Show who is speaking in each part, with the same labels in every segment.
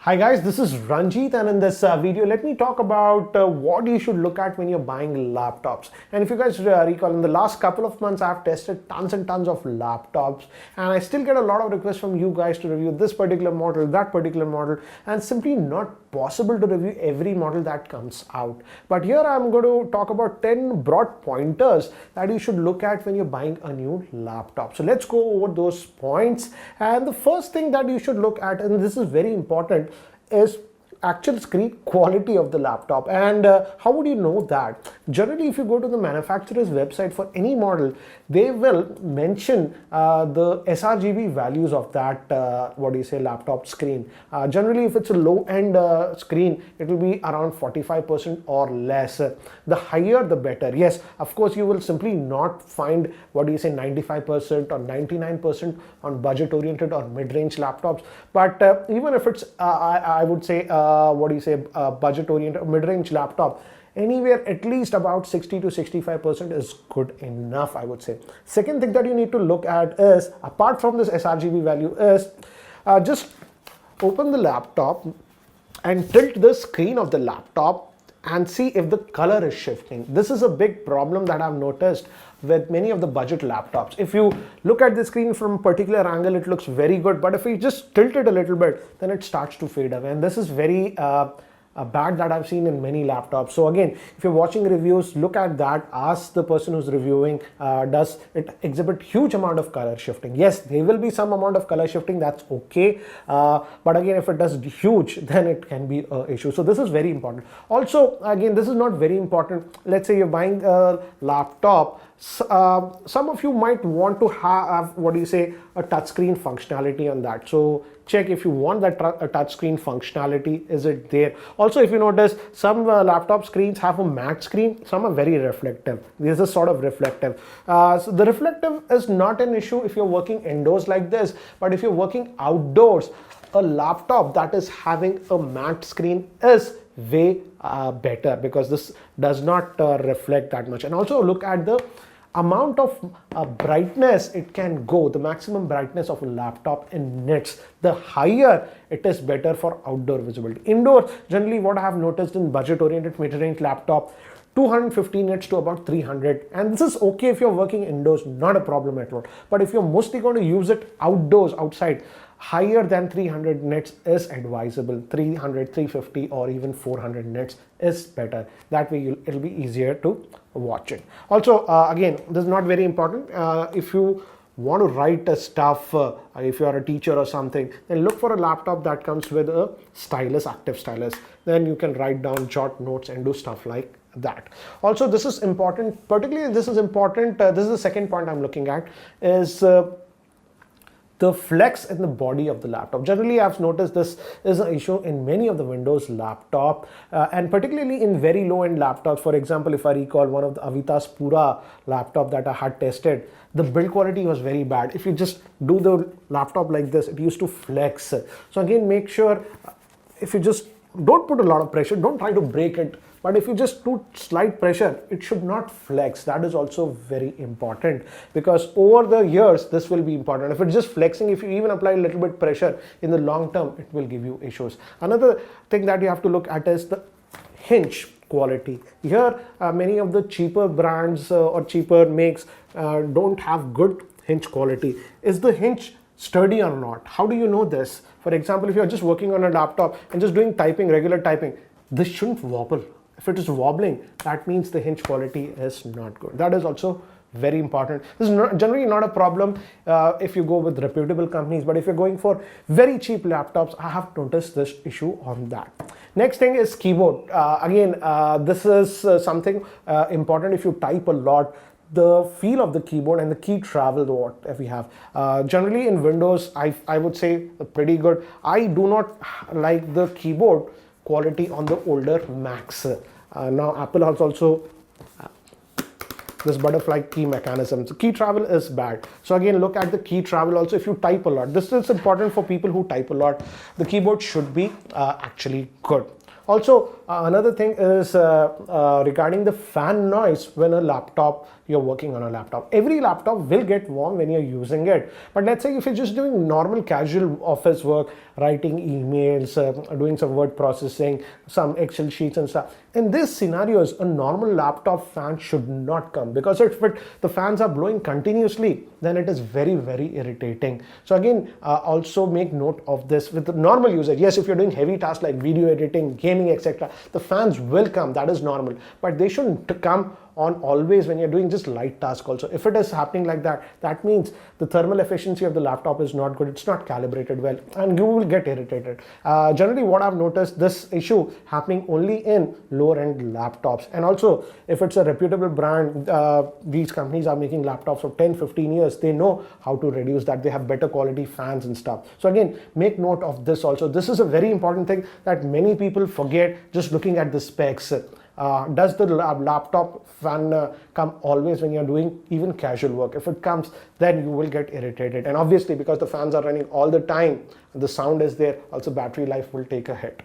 Speaker 1: Hi guys, this is Ranjit, and in this video let me talk about what you should look at when you're buying laptops. And if you guys recall, in the last couple of months I've tested tons and tons of laptops, and I still get a lot of requests from you guys to review this particular model, that particular model, and simply not possible to review every model that comes out. But here I'm going to talk about 10 broad pointers that you should look at when you're buying a new laptop. So let's go over those points. And the first thing that you should look at, and this is very important, is actual screen quality of the laptop. And how would you know that? Generally, if you go to the manufacturer's website for any model, they will mention the sRGB values of that laptop screen. Generally, if it's a low-end screen, it will be around 45% or less. The higher the better. Yes, of course, you will simply not find 95% or 99% on budget-oriented or mid-range laptops. But even if it's I would say budget-oriented mid-range laptop, anywhere at least about 60 to 65% is good enough, I would say. Second thing that you need to look at is, apart from this sRGB value, is just open the laptop and tilt the screen of the laptop and see if the color is shifting. This is a big problem that I've noticed with many of the budget laptops. If you look at the screen from a particular angle, it looks very good, but if you just tilt it a little bit, then it starts to fade away, and this is very bad that I've seen in many laptops. So again, if you're watching reviews, look at that, ask the person who's reviewing, does it exhibit huge amount of color shifting? Yes, there will be some amount of color shifting, that's okay, but again, if it does huge, then it can be an issue. So this is very important. Also, again, this is not very important. Let's say you're buying a laptop, some of you might want to have a touchscreen functionality on that. So check if you want that touchscreen functionality, is it there? Also, if you notice, some laptop screens have a matte screen, some are very reflective. This is sort of reflective. So the reflective is not an issue if you're working indoors like this, but if you're working outdoors, a laptop that is having a matte screen is way better, because this does not reflect that much. And also look at the amount of brightness it can go, the maximum brightness of a laptop in nits. The higher it is, better for outdoor visibility. Indoors, generally what I have noticed in budget-oriented mid-range laptop, 250 nits to about 300, and this is okay if you're working indoors, not a problem at all. But if you're mostly going to use it outdoors, outside, higher than 300 nits is advisable. 300, 350 or even 400 nits is better. That way it'll be easier to watch it. Also, again, this is not very important. If you want to write stuff, if you are a teacher or something, then look for a laptop that comes with a stylus, active stylus. Then you can write down, jot notes and do stuff like that. Also, this is important, particularly this is important, this is the second point I'm looking at, is the flex in the body of the laptop. Generally, I've noticed this is an issue in many of the Windows laptop, and particularly in very low-end laptops. For example, if I recall one of the Avitas Pura laptop that I had tested, the build quality was very bad. If you just do the laptop like this, it used to flex. So again, make sure, if you just don't put a lot of pressure, don't try to break it, but if you just put slight pressure, it should not flex. That is also very important, because over the years, this will be important. If it's just flexing, if you even apply a little bit pressure, in the long term, it will give you issues. Another thing that you have to look at is the hinge quality. Here, many of the cheaper brands or cheaper makes don't have good hinge quality. Is the hinge sturdy or not? How do you know this? For example, if you're just working on a laptop and just doing typing, regular typing, this shouldn't wobble. If it is wobbling, that means the hinge quality is not good. That is also very important. This is generally not a problem if you go with reputable companies, but if you're going for very cheap laptops, I have noticed this issue on that. Next thing is keyboard. Again, this is something important. If you type a lot, the feel of the keyboard and the key travel, what we have. Generally in Windows, I would say pretty good. I do not like the keyboard quality on the older Macs. Now Apple has also this butterfly key mechanism. So key travel is bad. So again, look at the key travel also if you type a lot. This is important for people who type a lot. The keyboard should be actually good. Also, another thing is regarding the fan noise when you're working on a laptop. Every laptop will get warm when you're using it. But let's say if you're just doing normal casual office work, writing emails, doing some word processing, some Excel sheets and stuff. In these scenarios, a normal laptop fan should not come, because if the fans are blowing continuously, then it is very, very irritating. So again, also make note of this with the normal usage. Yes, if you're doing heavy tasks like video editing, gaming, etc., the fans will come, that is normal, but they shouldn't come on always when you're doing just light tasks also. If it is happening like that, that means the thermal efficiency of the laptop is not good, it's not calibrated well, and you will get irritated. Generally what I've noticed, this issue happening only in lower end laptops. And also, if it's a reputable brand, these companies are making laptops for 10-15 years, they know how to reduce that. They have better quality fans and stuff. So again, make note of this also. This is a very important thing that many people forget just looking at the specs. Does the laptop fan come always when you're doing even casual work? If it comes, then you will get irritated. And obviously, because the fans are running all the time, the sound is there, also battery life will take a hit.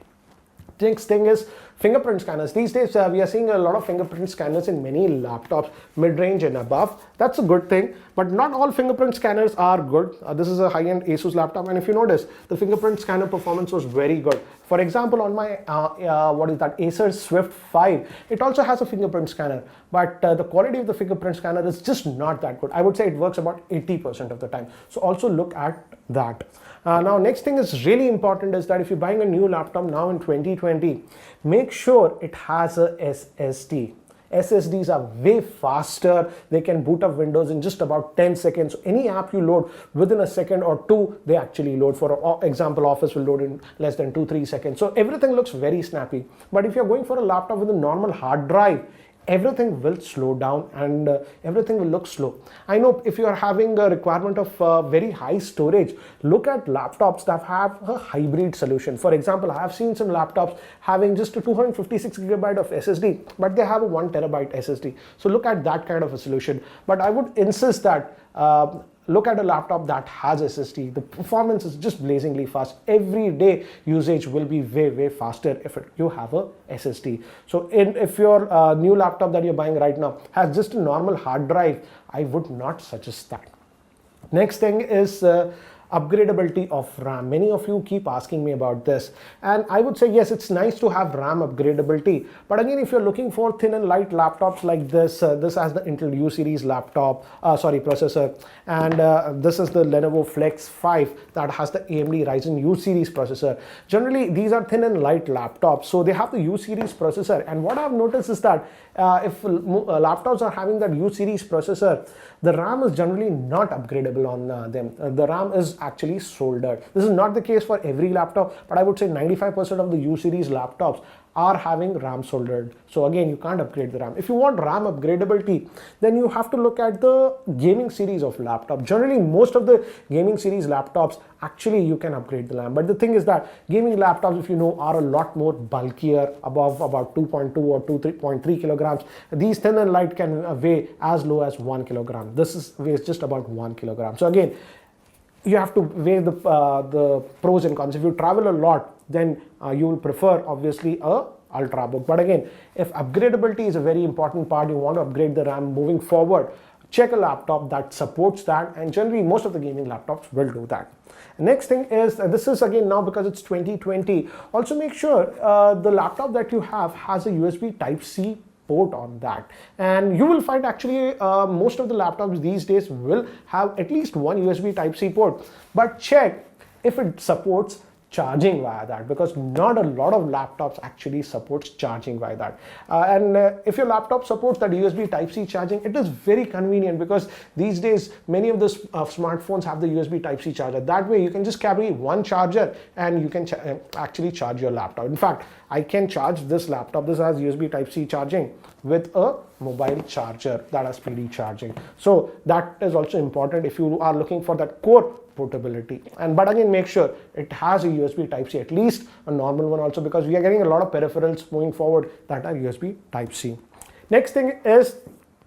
Speaker 1: Next thing is fingerprint scanners. These days we are seeing a lot of fingerprint scanners in many laptops, mid-range and above. That's a good thing, but not all fingerprint scanners are good. This is a high-end Asus laptop, and if you notice, the fingerprint scanner performance was very good. For example, on my Acer Swift 5, it also has a fingerprint scanner, but the quality of the fingerprint scanner is just not that good. I would say it works about 80% of the time. So also look at that. Now, next thing is really important is that if you're buying a new laptop now in 2020, make sure it has a SSD. SSDs are way faster. They can boot up Windows in just about 10 seconds. Any app you load within a second or two, they actually load. For example, Office will load in less than 2-3 seconds. So everything looks very snappy. But if you're going for a laptop with a normal hard drive, everything will slow down and everything will look slow. I know if you are having a requirement of very high storage, look at laptops that have a hybrid solution. For example, I have seen some laptops having just a 256 gigabyte of SSD, but they have a 1 terabyte SSD. So look at that kind of a solution. But I would insist that look at a laptop that has SSD. The performance is just blazingly fast. Everyday usage will be way, way faster if you have a SSD. So if your new laptop that you're buying right now has just a normal hard drive, I would not suggest that. Next thing is upgradability of RAM. Many of you keep asking me about this, and I would say yes, it's nice to have RAM upgradability, but again, if you're looking for thin and light laptops like this, this has the Intel U series laptop processor, and this is the Lenovo Flex 5 that has the AMD Ryzen U series processor. Generally these are thin and light laptops, so they have the U series processor, and what I've noticed is that if laptops are having that U series processor, the RAM is generally not upgradable on them. The RAM is actually soldered. This is not the case for every laptop, but I would say 95% of the U series laptops are having RAM soldered. So again, you can't upgrade the RAM. If you want RAM upgradability, then you have to look at the gaming series of laptop. Generally, most of the gaming series laptops, actually you can upgrade the RAM. But the thing is that gaming laptops, if you know, are a lot more bulkier, above about 2.2 or 2.3 kilograms. These thin and light can weigh as low as 1 kilogram. This weighs just about 1 kilogram. So again, you have to weigh the pros and cons. If you travel a lot, then you will prefer obviously a ultrabook. But again, if upgradability is a very important part, you want to upgrade the RAM moving forward, check a laptop that supports that, and generally most of the gaming laptops will do that. Next thing is, this is again now because it's 2020, also make sure the laptop that you have has a USB Type-C port on that, and you will find actually most of the laptops these days will have at least one USB Type-C port, but check if it supports charging via that, because not a lot of laptops actually supports charging via that. And if your laptop supports that USB Type-C charging, it is very convenient, because these days many of the smartphones have the USB Type-C charger. That way you can just carry one charger and you can actually charge your laptop. In fact, I can charge this laptop. This has USB Type-C charging with a mobile charger that has PD charging. So that is also important if you are looking for that core portability. But again, make sure it has a USB Type-C, at least a normal one also, because we are getting a lot of peripherals moving forward that are USB Type-C. Next thing is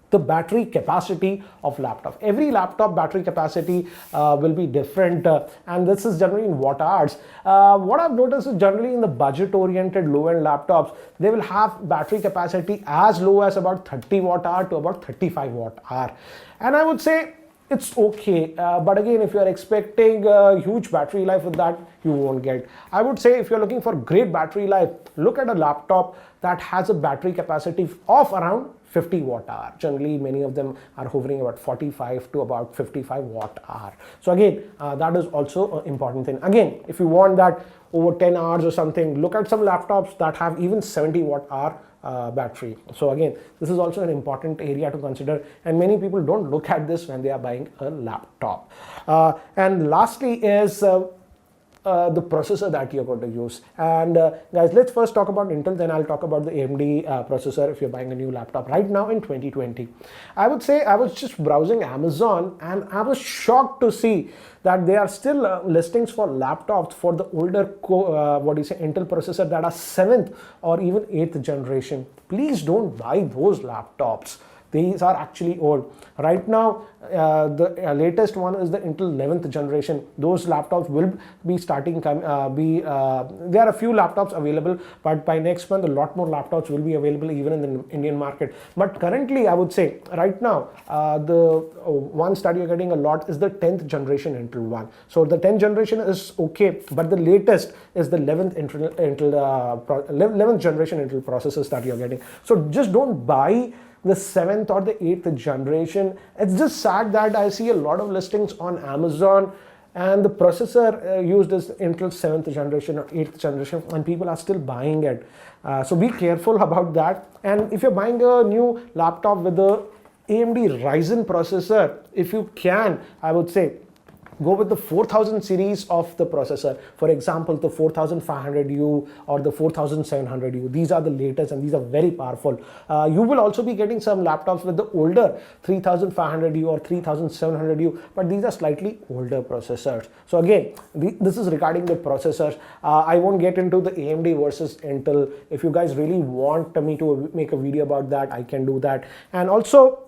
Speaker 1: the battery capacity of laptop. Every laptop battery capacity will be different, and this is generally in watt hours. What I've noticed is generally in the budget oriented low end laptops, they will have battery capacity as low as about 30 watt hour to about 35 watt hour, and I would say it's okay, but again, if you are expecting a huge battery life with that, you won't get. I would say if you're looking for great battery life, look at a laptop that has a battery capacity of around 50 watt hour. Generally, many of them are hovering about 45 to about 55 watt hour. So again, that is also an important thing. Again, if you want that over 10 hours or something, look at some laptops that have even 70 watt hour battery. So again, this is also an important area to consider, and many people don't look at this when they are buying a laptop. And lastly is the processor that you're going to use. And guys, let's first talk about Intel, then I'll talk about the AMD processor if you're buying a new laptop right now in 2020. I would say I was just browsing Amazon and I was shocked to see that there are still listings for laptops for the older Intel processor that are 7th or even 8th generation. Please don't buy those laptops. These are actually old. Right now, the latest one is the Intel 11th generation. Those laptops will be starting, there are a few laptops available, but by next month, a lot more laptops will be available even in the Indian market. But currently, I would say, right now, the ones that you're getting a lot is the 10th generation Intel one. So the 10th generation is okay, but the latest is the 11th generation Intel processors that you're getting. So just don't buy the 7th or the 8th generation. It's just sad that I see a lot of listings on Amazon and the processor used is Intel 7th generation or 8th generation, and people are still buying it. So be careful about that. And if you're buying a new laptop with the AMD Ryzen processor, if you can, I would say go with the 4000 series of the processor. For example, the 4500U or the 4700U. These are the latest and these are very powerful. You will also be getting some laptops with the older 3500U or 3700U, but these are slightly older processors. So again, this is regarding the processors. I won't get into the AMD versus Intel. If you guys really want me to make a video about that, I can do that. And also,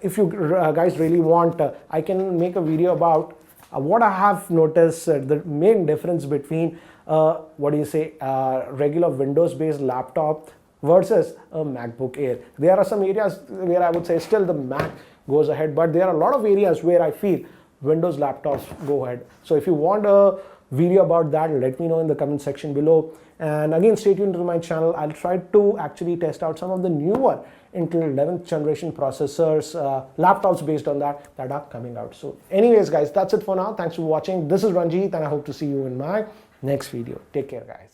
Speaker 1: if you guys really want, I can make a video about what I have noticed, the main difference between regular Windows based laptop versus a MacBook Air. There are some areas where I would say still the Mac goes ahead, but there are a lot of areas where I feel Windows laptops go ahead. So if you want a video about that, let me know in the comment section below. And again, stay tuned to my channel. I'll try to actually test out some of the newer Intel 11th generation processors, laptops based on that are coming out. So anyways, guys, that's it for now. Thanks for watching. This is Ranjit and I hope to see you in my next video. Take care, guys.